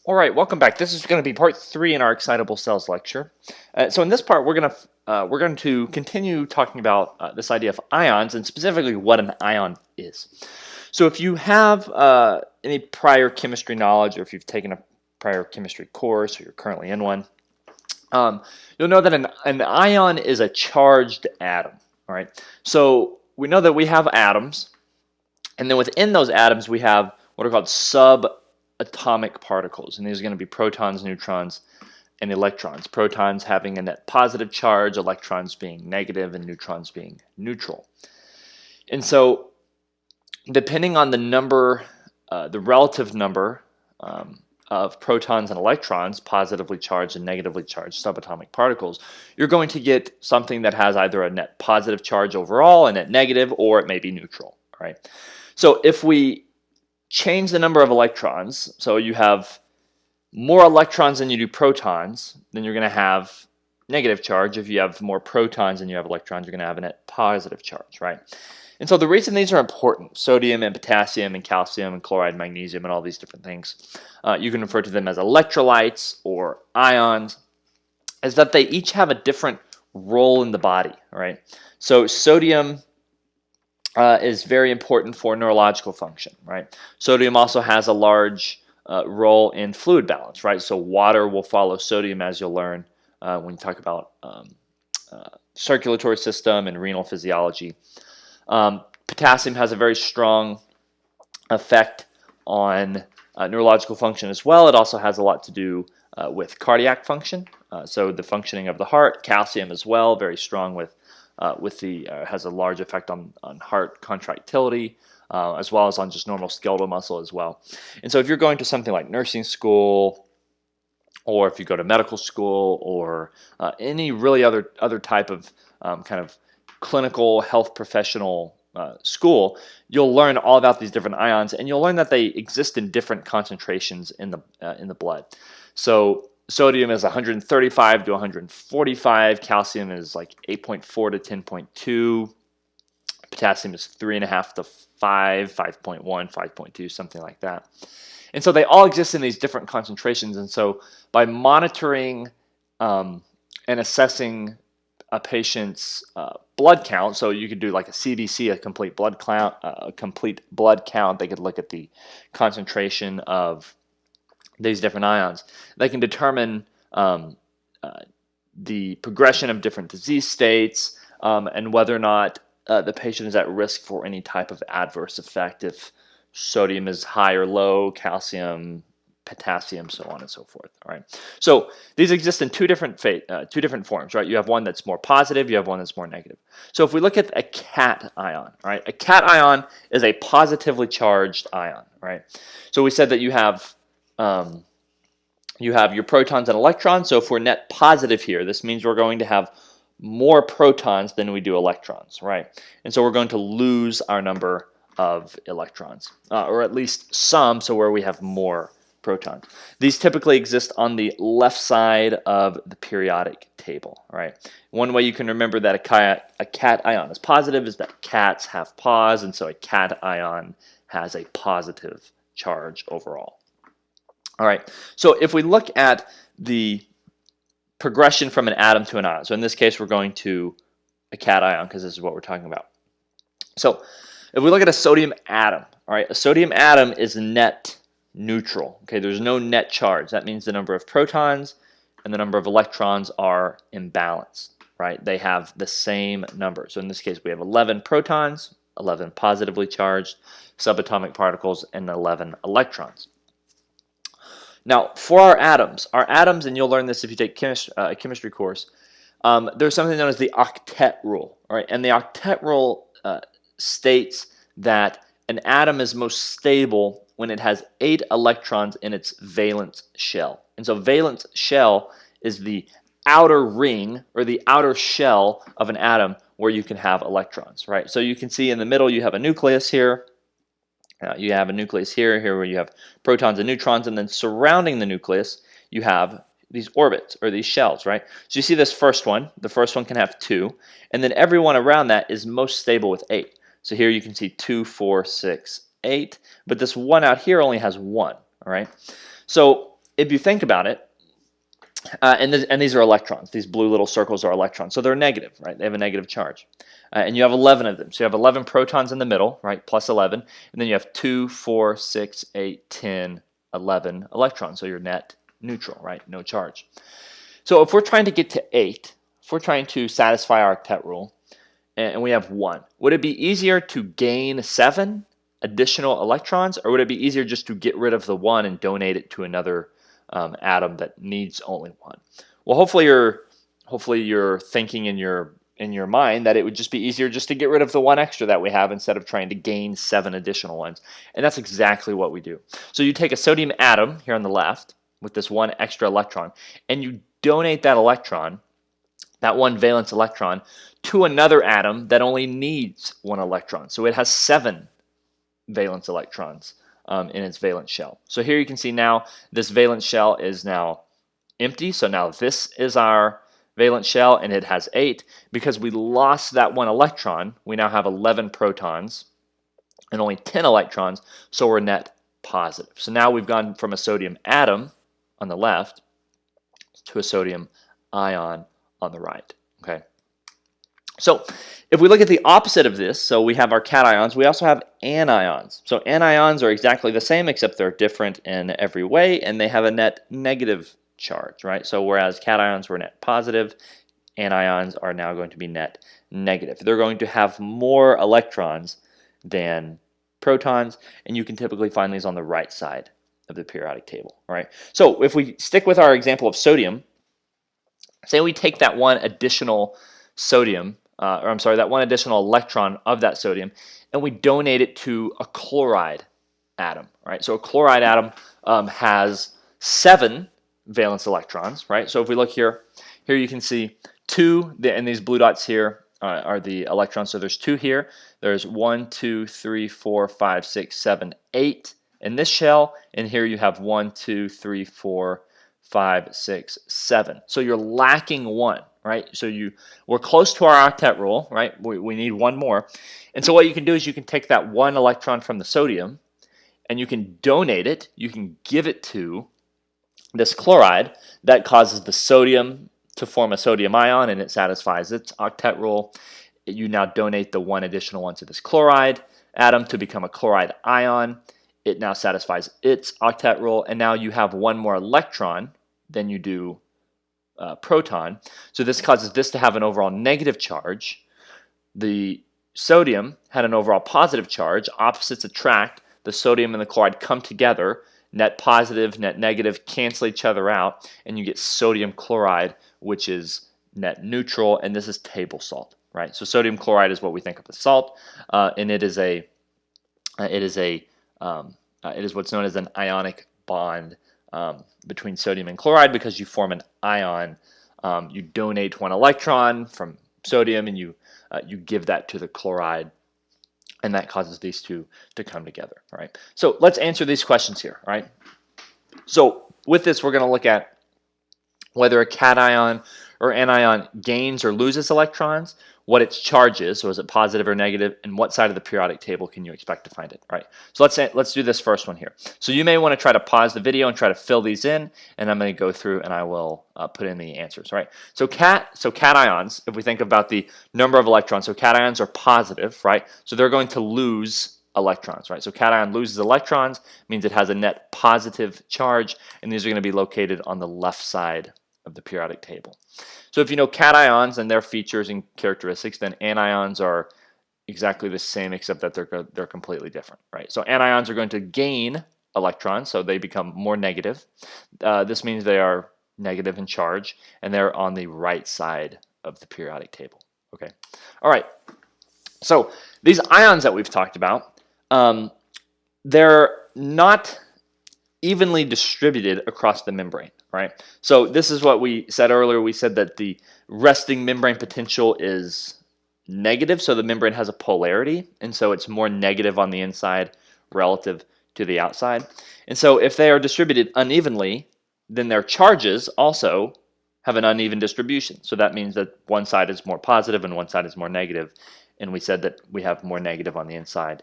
All right, welcome back. This is going to be part 3 in our excitable cells lecture. So in this part, we're going to continue talking about this idea of ions and specifically what an ion is. So if you have any prior chemistry knowledge, or if you've taken a prior chemistry course, or you're currently in one, you'll know that an ion is a charged atom. All right. So we know that we have atoms, and then within those atoms, we have what are called subatomic particles. And these are going to be protons, neutrons, and electrons. Protons having a net positive charge, electrons being negative, and neutrons being neutral. And so, depending on the number, the relative number of protons and electrons, positively charged and negatively charged subatomic particles, you're going to get something that has either a net positive charge overall, a net negative, or it may be neutral. Right? So if we change the number of electrons, so you have more electrons than you do protons, then you're going to have negative charge. If you have more protons than you have electrons, you're going to have a net positive charge, right? And so the reason these are important, sodium and potassium and calcium and chloride, magnesium, and all these different things, you can refer to them as electrolytes or ions, is that they each have a different role in the body, right? So sodium is very important for neurological function, right? Sodium also has a large role in fluid balance, right? So water will follow sodium, as you'll learn when you talk about circulatory system and renal physiology. Potassium has a very strong effect on neurological function as well. It also has a lot to do with cardiac function, so the functioning of the heart. Calcium as well, very strong with has a large effect on heart contractility, as well as on just normal skeletal muscle as well. And so if you're going to something like nursing school, or if you go to medical school, or any really other type of kind of clinical health professional school, you'll learn all about these different ions, and you'll learn that they exist in different concentrations in the blood. So sodium is 135 to 145. Calcium is like 8.4 to 10.2. Potassium is 3.5 to 5, 5.1, 5.2, something like that. And so they all exist in these different concentrations. And so by monitoring and assessing a patient's blood count, so you could do like a CBC, a complete blood count. They could look at the concentration of these different ions. They can determine the progression of different disease states, and whether or not the patient is at risk for any type of adverse effect if sodium is high or low, calcium, potassium, so on and so forth. All right. So these exist in two different forms, right? You have one that's more positive, you have one that's more negative. So if we look at a cation ion, right? A cation ion is a positively charged ion, right? So we said that you have your protons and electrons. So if we're net positive here, this means we're going to have more protons than we do electrons, right? And so we're going to lose our number of electrons, or at least some, so where we have more protons. These typically exist on the left side of the periodic table, right? One way you can remember that a cation ion is positive is that cats have pos, and so a cation ion has a positive charge overall. All right, so if we look at the progression from an atom to an ion, so in this case we're going to a cation ion because this is what we're talking about. So if we look at a sodium atom, all right, a sodium atom is net neutral. Okay, there's no net charge. That means the number of protons and the number of electrons are imbalanced, right? They have the same number. So in this case we have 11 protons, 11 positively charged subatomic particles, and 11 electrons. Now, for our atoms, and you'll learn this if you take a chemistry course, there's something known as the octet rule. All right, and the octet rule states that an atom is most stable when it has 8 electrons in its valence shell. And so valence shell is the outer ring or the outer shell of an atom where you can have electrons, right? So you can see in the middle you have a nucleus here. You have a nucleus here where you have protons and neutrons, and then surrounding the nucleus you have these orbits or these shells, right? So you see this first one, the first one can have 2, and then everyone around that is most stable with 8. So here you can see 2, 4, 6, 8, but this one out here only has 1, all right? So if you think about it, and these are electrons. These blue little circles are electrons, so they're negative, right? They have a negative charge, and you have 11 of them. So you have 11 protons in the middle, right? Plus 11, and then you have 2, 4, 6, 8, 10, 11 electrons. So you're net neutral, right? No charge. So if we're trying to get to 8, if we're trying to satisfy our octet rule, and we have 1, would it be easier to gain 7 additional electrons, or would it be easier just to get rid of the 1 and donate it to another atom that needs only 1? Well, hopefully you're thinking in your mind that it would just be easier just to get rid of the 1 extra that we have instead of trying to gain 7 additional ones. And that's exactly what we do. So you take a sodium atom here on the left with this 1 extra electron, and you donate that electron, that 1 valence electron, to another atom that only needs 1 electron. So it has 7 valence electrons in its valence shell. So here you can see now this valence shell is now empty. So now this is our valence shell, and it has 8. Because we lost that 1 electron, we now have 11 protons and only 10 electrons, so we're net positive. So now we've gone from a sodium atom on the left to a sodium ion on the right. Okay. So if we look at the opposite of this, so we have our cations, we also have anions. So anions are exactly the same, except they're different in every way, and they have a net negative charge, right? So whereas cations were net positive, anions are now going to be net negative. They're going to have more electrons than protons, and you can typically find these on the right side of the periodic table, all right? So if we stick with our example of sodium, say we take that 1 additional sodium, that 1 additional electron of that sodium, and we donate it to a chloride atom, right? So a chloride atom has 7 valence electrons, right? So if we look here you can see 2, and these blue dots here are the electrons. So there's 2 here. There's 1, 2, 3, 4, 5, 6, 7, 8 in this shell, and here you have 1, 2, 3, 4, 5, 6, 7. So you're lacking 1, right? So we're close to our octet rule, right? We need 1 more. And so what you can do is you can take that 1 electron from the sodium, and you can donate it. You can give it to this chloride that causes the sodium to form a sodium ion, and it satisfies its octet rule. You now donate the 1 additional one to this chloride atom to become a chloride ion. It now satisfies its octet rule, and now you have 1 more electron than you do proton. So this causes this to have an overall negative charge. The sodium had an overall positive charge. Opposites attract. The sodium and the chloride come together. Net positive, net negative cancel each other out, and you get sodium chloride, which is net neutral, and this is table salt, right? So sodium chloride is what we think of as salt, and it is what's known as an ionic bond between sodium and chloride, because you form an ion. You donate 1 electron from sodium, and you give that to the chloride, and that causes these two to come together, right? So let's answer these questions here, right? So with this, we're going to look at whether a cation or anion gains or loses electrons, what its charge is, so is it positive or negative, and what side of the periodic table can you expect to find it, right? So let's do this first one here. So you may want to try to pause the video and try to fill these in, and I'm going to go through and I will put in the answers, right? So cations, if we think about the number of electrons, so cations are positive, right? So they're going to lose electrons, right? So cation loses electrons, means it has a net positive charge, and these are going to be located on the left side of the periodic table. So if you know cations and their features and characteristics, then anions are exactly the same, except that they're completely different, right? So anions are going to gain electrons, so they become more negative. This means they are negative in charge, and they're on the right side of the periodic table. Okay, all right. So these ions that we've talked about, they're not evenly distributed across the membrane, right? So this is what we said earlier. We said that the resting membrane potential is negative, so the membrane has a polarity, and so it's more negative on the inside relative to the outside. And so if they are distributed unevenly, then their charges also have an uneven distribution. So that means that one side is more positive and one side is more negative, and we said that we have more negative on the inside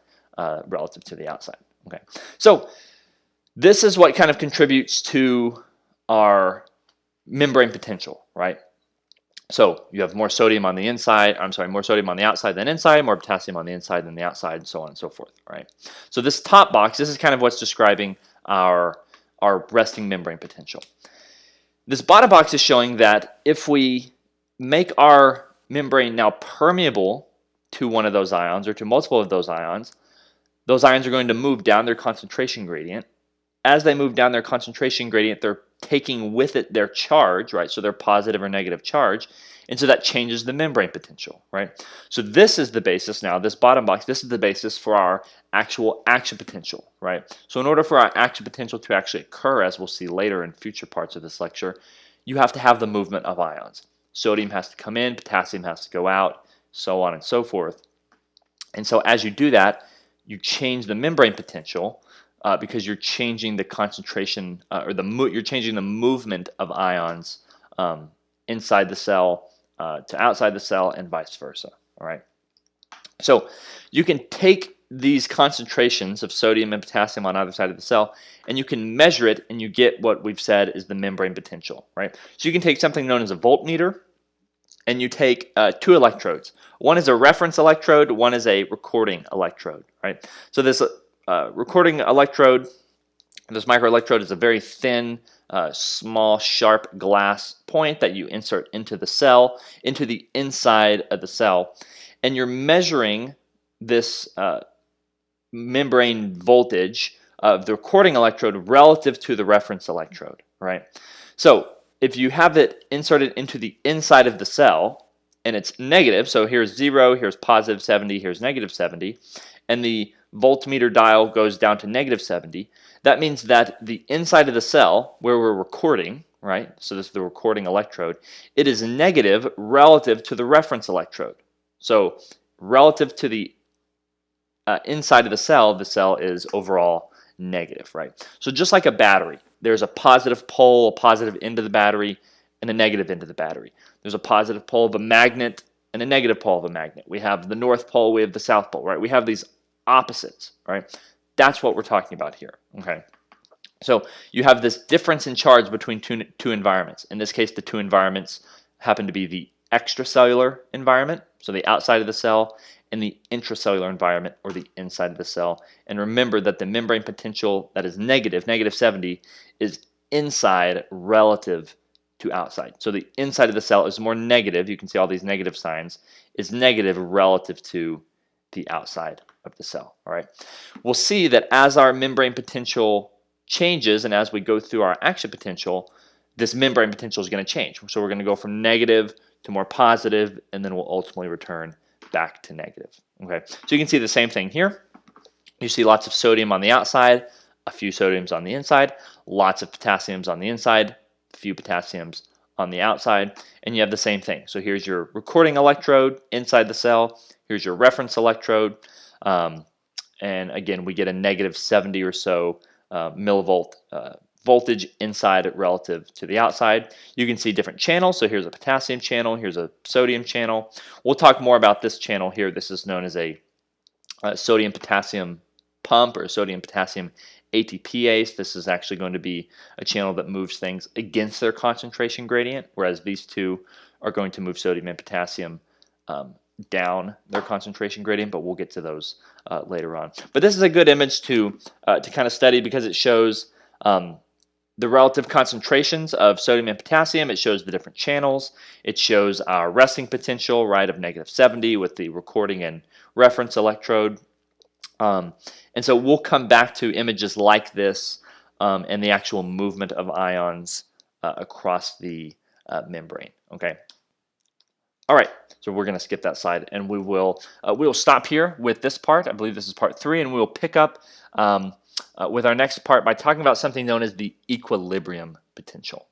relative to the outside. Okay, so this is what kind of contributes to our membrane potential, right? So you have more sodium on the inside, I'm sorry, more sodium on the outside than inside, more potassium on the inside than the outside, and so on and so forth, right? So this top box, this is kind of what's describing our resting membrane potential. This bottom box is showing that if we make our membrane now permeable to one of those ions or to multiple of those ions are going to move down their concentration gradient. As they move down their concentration gradient, they're taking with it their charge, right? So their positive or negative charge. And so that changes the membrane potential, right? So this is the basis now, this bottom box, this is the basis for our actual action potential, right? So in order for our action potential to actually occur, as we'll see later in future parts of this lecture, you have to have the movement of ions. Sodium has to come in, potassium has to go out, so on and so forth. And so as you do that, you change the membrane potential because you're changing the concentration you're changing the movement of ions inside the cell to outside the cell and vice versa. All right. So you can take these concentrations of sodium and potassium on either side of the cell, and you can measure it, and you get what we've said is the membrane potential. Right. So you can take something known as a voltmeter, and you take two electrodes. One is a reference electrode, one is a recording electrode, right? So this recording electrode, this microelectrode is a very thin, small, sharp glass point that you insert into the cell, into the inside of the cell, and you're measuring this membrane voltage of the recording electrode relative to the reference electrode, right? So if you have it inserted into the inside of the cell and it's negative, so here's 0, here's positive 70, here's negative 70, and the voltmeter dial goes down to negative 70, that means that the inside of the cell where we're recording, right, so this is the recording electrode, it is negative relative to the reference electrode. So relative to the inside of the cell is overall negative, right? So just like a battery, there's a positive pole, a positive end of the battery, and a negative end of the battery. There's a positive pole of a magnet and a negative pole of a magnet. We have the North Pole, we have the South Pole, right? We have these opposites, right? That's what we're talking about here, okay? So you have this difference in charge between two environments. In this case, the two environments happen to be the extracellular environment, so the outside of the cell, and the intracellular environment, or the inside of the cell. And remember that the membrane potential that is negative, negative 70, is inside relative to outside. So the inside of the cell is more negative, you can see all these negative signs, is negative relative to the outside of the cell, all right? We'll see that as our membrane potential changes and as we go through our action potential, this membrane potential is going to change. So we're going to go from negative to more positive, and then we'll ultimately return back to negative. Okay, so you can see the same thing here. You see lots of sodium on the outside, a few sodiums on the inside, lots of potassiums on the inside, a few potassiums on the outside, and you have the same thing. So here's your recording electrode inside the cell, here's your reference electrode, and again we get a negative 70 or so millivolt voltage inside relative to the outside. You can see different channels. So here's a potassium channel, here's a sodium channel. We'll talk more about this channel here. This is known as a sodium potassium pump or sodium potassium ATPase. This is actually going to be a channel that moves things against their concentration gradient, whereas these two are going to move sodium and potassium down their concentration gradient, but we'll get to those later on. But this is a good image to kind of study because it shows the relative concentrations of sodium and potassium. It shows the different channels. It shows our resting potential, right, of negative 70 with the recording and reference electrode. And so we'll come back to images like this and the actual movement of ions across the membrane. Okay. All right. So we're going to skip that slide, and we'll stop here with this part. I believe this is part 3, and we'll pick up with our next part by talking about something known as the equilibrium potential.